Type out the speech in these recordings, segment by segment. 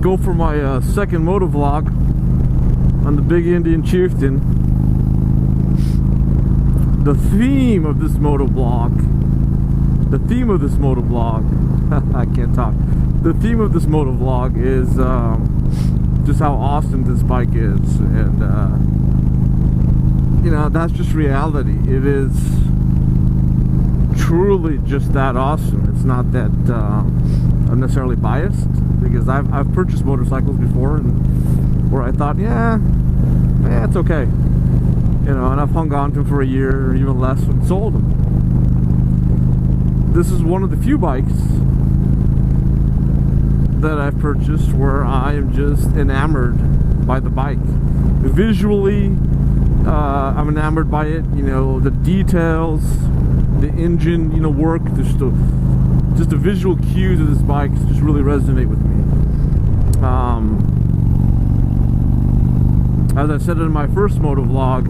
go for my second motovlog on the Big Indian Chieftain. The theme of this motovlog, I can't talk. The theme of this motovlog is just how awesome this bike is, and you know, that's just reality. It is truly just that awesome. It's not that I'm necessarily biased, because I've purchased motorcycles before and where I thought, yeah, it's okay, you know, and I've hung on to them for a year or even less and sold them. This is one of the few bikes that I've purchased where I am just enamored by the bike. Visually, I'm enamored by it. You know, the details, the engine, you know, work, just the visual cues of this bike just really resonate with me. As I said in my first motovlog,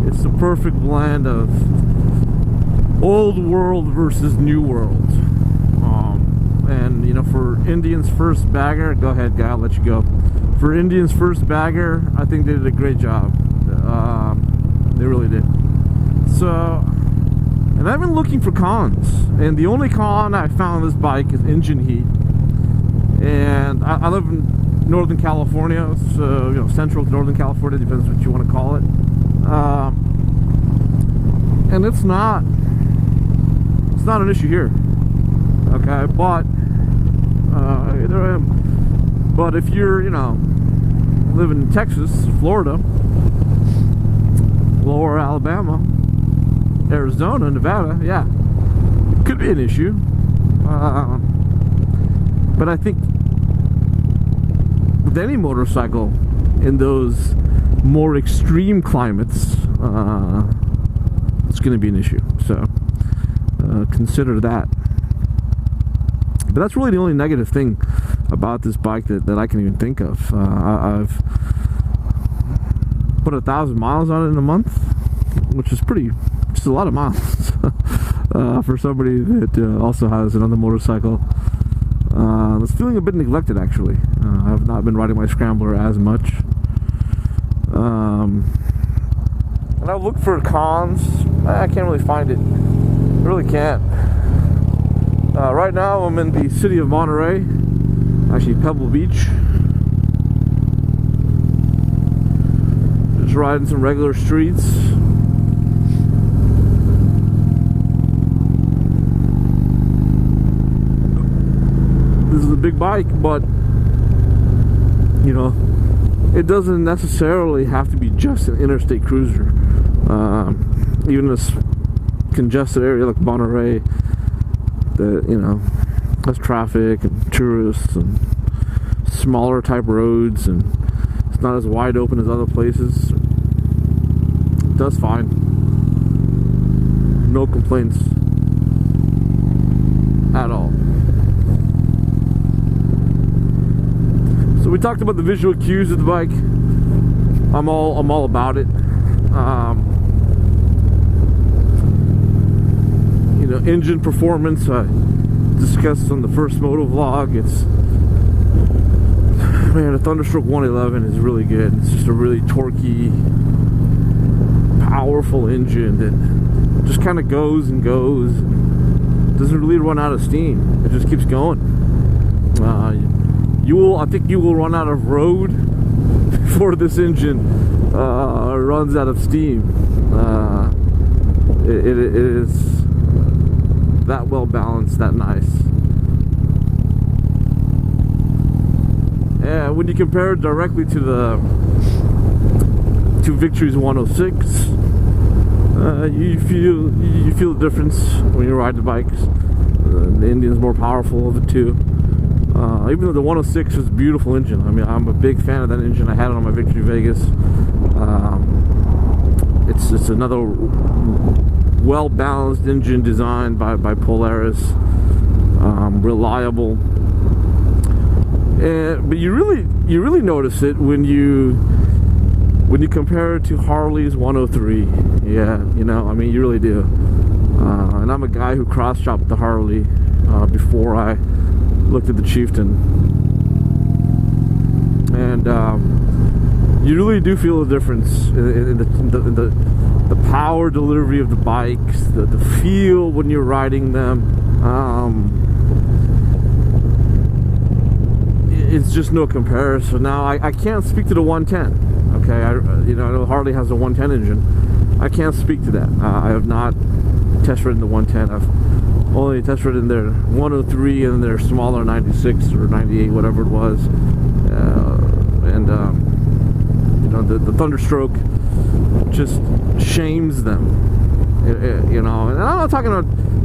it's the perfect blend of old world versus new world. And you know, for Indian's first bagger, go ahead, guy, I'll let you go. For Indian's first bagger, I think they did a great job. They really did. So, and I've been looking for cons, and the only con I found on this bike is engine heat. And I live in Northern California, so, you know, central Northern California, depends what you want to call it. And it's not an issue here. Okay, but there I am. But if you're, you know, living in Texas, Florida, Lower Alabama, Arizona, Nevada, yeah, it could be an issue. But I think with any motorcycle in those more extreme climates, it's going to be an issue. So consider that. But that's really the only negative thing about this bike that I can even think of. I've put 1,000 miles on it in a month, which is just a lot of miles for somebody that also has another motorcycle. It's feeling a bit neglected, actually. I've not been riding my Scrambler as much. And I've looked for cons. I can't really find it. I really can't. Right now I'm in the city of Monterey, actually Pebble Beach. Just riding some regular streets. This is a big bike, but you know, it doesn't necessarily have to be just an interstate cruiser. Even in this congested area like Monterey, that, you know, has traffic and tourists and smaller type roads, and it's not as wide open as other places. It does fine. No complaints at all. So we talked about the visual cues of the bike. I'm all about it. You know, engine performance, I discussed on the first motovlog. It's, man, a Thunderstroke 111 is really good. It's just a really torquey, powerful engine that just kind of goes and goes, and doesn't really run out of steam. It just keeps going. I think you will run out of road before this engine runs out of steam. It is that well balanced, that nice. And when you compare it directly to Victory's 106, you feel the difference when you ride the bikes. The Indian's more powerful of the two. Even though the 106 is a beautiful engine. I mean, I'm a big fan of that engine. I had it on my Victory Vegas. It's another well-balanced engine designed by Polaris, reliable, but you really notice it when you compare it to Harley's 103. Yeah, you know, I mean, you really do. And I'm a guy who cross-shopped the Harley before I looked at the Chieftain. and you really do feel the difference in the power delivery of the bikes, the feel when you're riding them. It's just no comparison. Now I can't speak to the 110. Okay, I know Harley has a 110 engine. I can't speak to that. I have not test ridden the 110. I've only test ridden their 103 and their smaller 96 or 98, whatever it was. The Thunderstroke just shames them. And I'm not talking about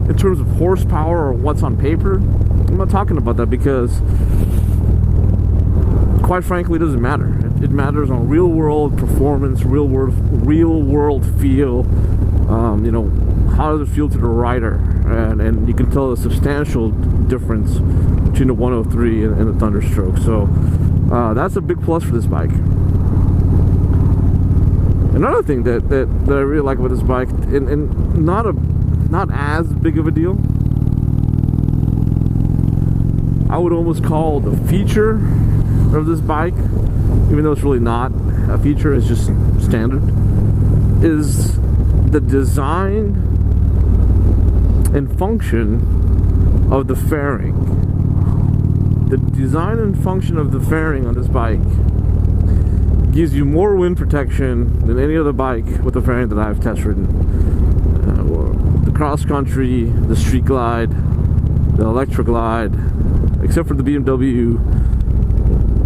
in terms of horsepower or what's on paper. I'm not talking about that because, quite frankly, it doesn't matter. It matters on real world performance, real world feel. How does it feel to the rider? And you can tell a substantial difference between the 103 and the Thunderstroke. So that's a big plus for this bike. Another thing that I really like about this bike, and not as big of a deal, I would almost call the feature of this bike, even though it's really not a feature, it's just standard, is the design and function of the fairing. The design and function of the fairing on this bike gives you more wind protection than any other bike with a fairing that I've test ridden. The cross country, the Street Glide, the Electra Glide, except for the BMW,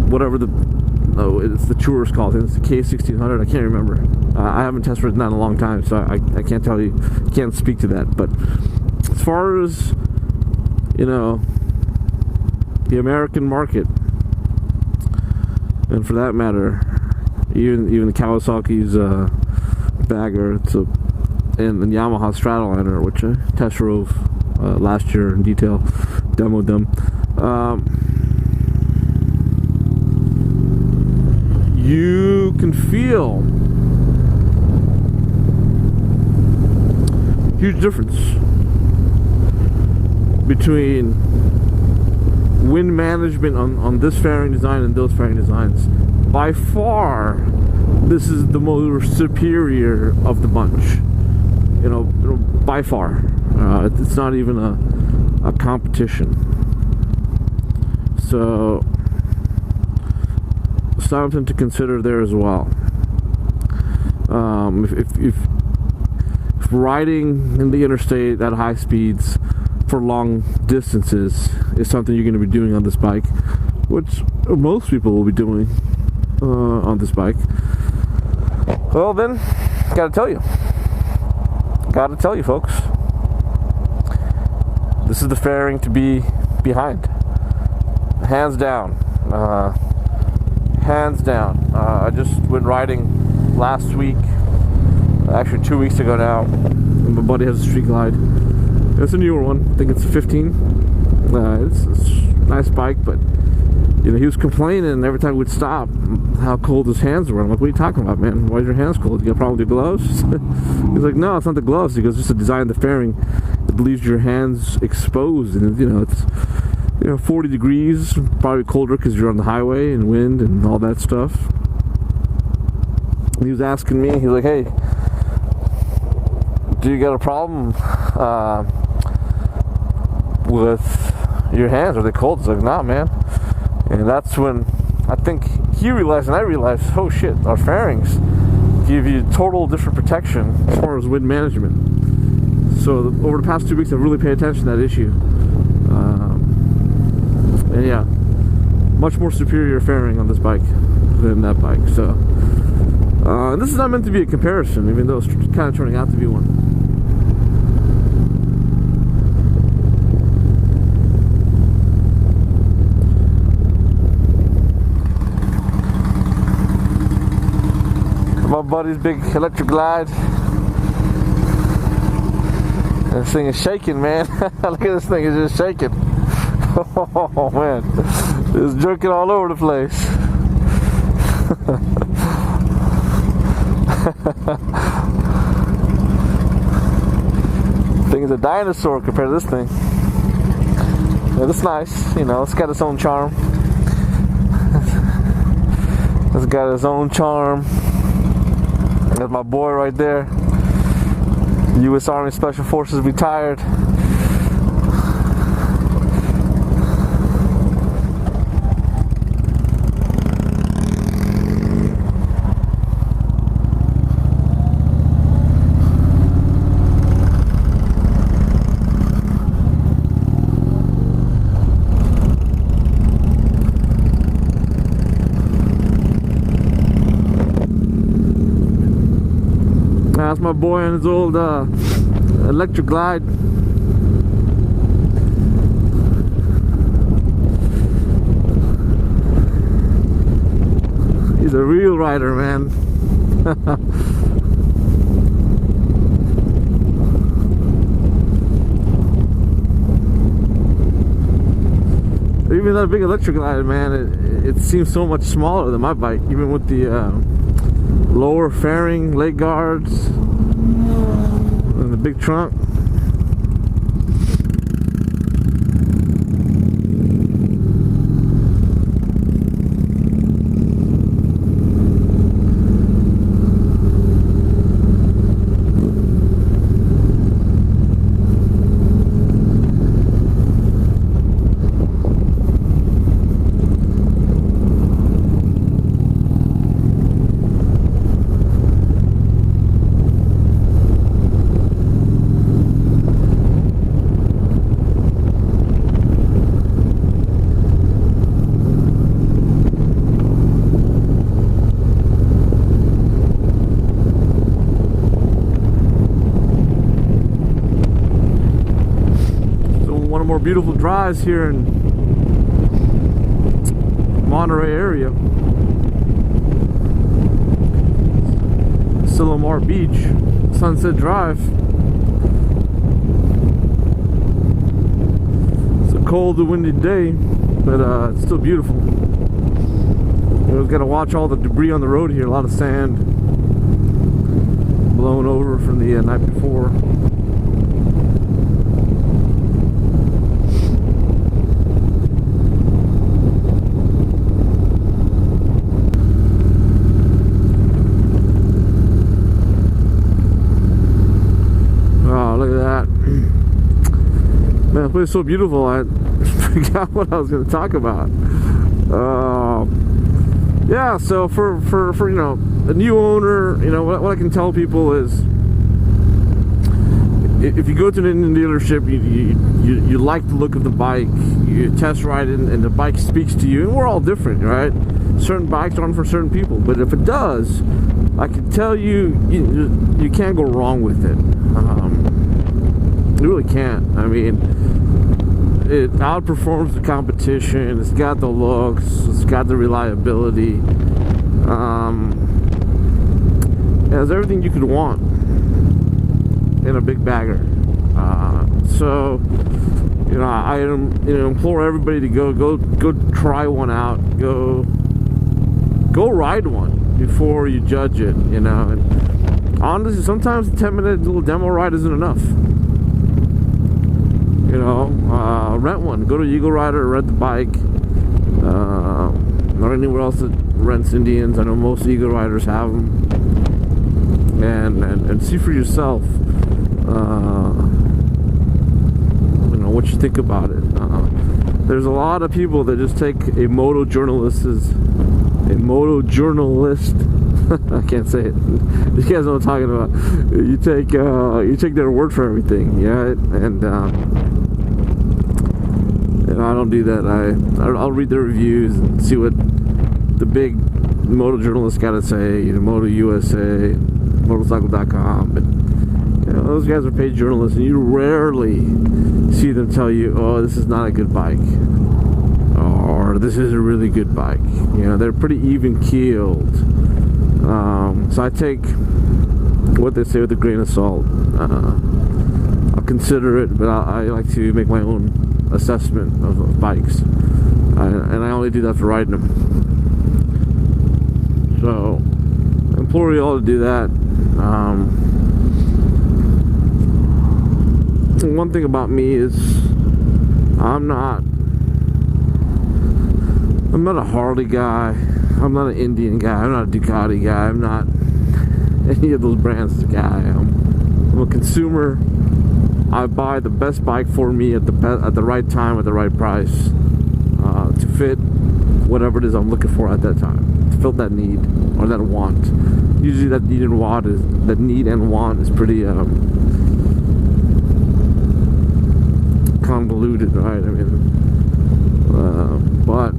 whatever it's the Tour's called. It's the K1600. I can't remember. I haven't test ridden that in a long time, so I can't tell you, can't speak to that. But as far as the American market, and for that matter, even the Kawasaki's bagger, and Yamaha Stratoliner, which I test drove last year in detail, demoed them. You can feel huge difference between wind management on this fairing design and those fairing designs. By far, this is the most superior of the bunch. By far. It's not even a competition. So, something to consider there as well. If riding in the interstate at high speeds for long distances is something you're going to be doing on this bike, which most people will be doing on this bike, well then, gotta tell you folks, this is the fairing to be behind, hands down. I just went riding last week, actually 2 weeks ago now. My buddy has a Street Glide. It's a newer one. I think it's a 15. It's a nice bike, but he was complaining every time we'd stop how cold his hands were. I'm like, what are you talking about, man? Why are your hands cold? You got a problem with your gloves? He's like, no, it's not the gloves. He goes, just to design the fairing that leaves your hands exposed, and it's 40 degrees, probably colder because you're on the highway and wind and all that stuff. He was asking me, he's like, hey, do you got a problem with your hands? Are they cold? It's like, nah, man. And that's when I think he realized and I realized, oh shit, our fairings give you total different protection as far as wind management. So over the past 2 weeks, I've really paid attention to that issue. And yeah, much more superior fairing on this bike than that bike. So and this is not meant to be a comparison, even though it's kind of turning out to be one. My buddy's big Electra Glide. This thing is shaking, man. Look at this thing, it's just shaking. Oh man, it's jerking all over the place. Thing is a dinosaur compared to this thing. Yeah, it's nice, it's got its own charm. got his own charm. That's my boy right there. U.S. Army Special Forces retired. That's my boy on his old Electra Glide. He's a real rider, man. Even that big Electra Glide, man, it seems so much smaller than my bike, even with the lower fairing, leg guards, and the big trunk. More beautiful drives here in Monterey area. Silomar Beach, Sunset Drive. It's a cold and windy day, but it's still beautiful. You know, got to watch all the debris on the road here. A lot of sand blown over from the night before. Man, the place is so beautiful, I forgot what I was going to talk about. Yeah, so for you know, a new owner, you know, what I can tell people is, if you go to an Indian dealership, you like the look of the bike, you test ride it, and the bike speaks to you, and we're all different, right? Certain bikes aren't for certain people, but if it does, I can tell you, you can't go wrong with it. You really can't. I mean, it outperforms the competition. It's got the looks. It's got the reliability. It has everything you could want in a big bagger. So, you know, I implore everybody to go try one out. Go ride one before you judge it. You know, and honestly, sometimes a 10-minute little demo ride isn't enough. You know, rent one. Go to Eagle Rider, rent the bike. Or anywhere else that rents Indians. I know most Eagle Riders have them. And see for yourself, you know, what you think about it. There's a lot of people that just take a moto journalist. I can't say it. You guys know what I'm talking about. You take their word for everything, yeah. And I don't do that. I'll read the reviews and see what the big moto journalists got to say. You know, Moto USA, Motorcycle.com. But you know, those guys are paid journalists, and you rarely see them tell you, "Oh, this is not a good bike," or "This is a really good bike." You know, they're pretty even keeled. So I take what they say with a grain of salt. I'll consider it, but I like to make my own assessment of bikes, and I only do that for riding them. So I implore you all to do that. One thing about me is I'm not a Harley guy. I'm not an Indian guy. I'm not a Ducati guy. I'm not any of those brands guy. I'm a consumer. I buy the best bike for me at the right time at the right price to fit whatever it is I'm looking for at that time, to fill that need or that want. Usually that need and want is pretty convoluted, right? I mean, but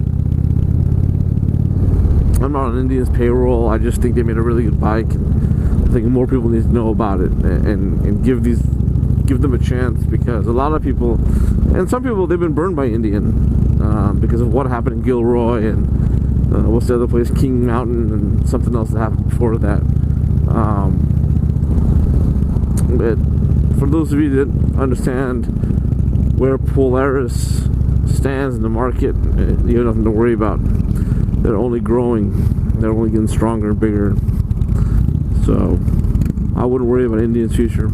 I'm not on Indian's payroll. I just think they made a really good bike, and I think more people need to know about it and give them a chance, because a lot of people, and some people, they've been burned by Indian because of what happened in Gilroy and what's the other place, King Mountain, and something else that happened before that. But for those of you that understand where Polaris stands in the market, you have nothing to worry about. They're only growing. They're only getting stronger and bigger. So I wouldn't worry about Indian's future.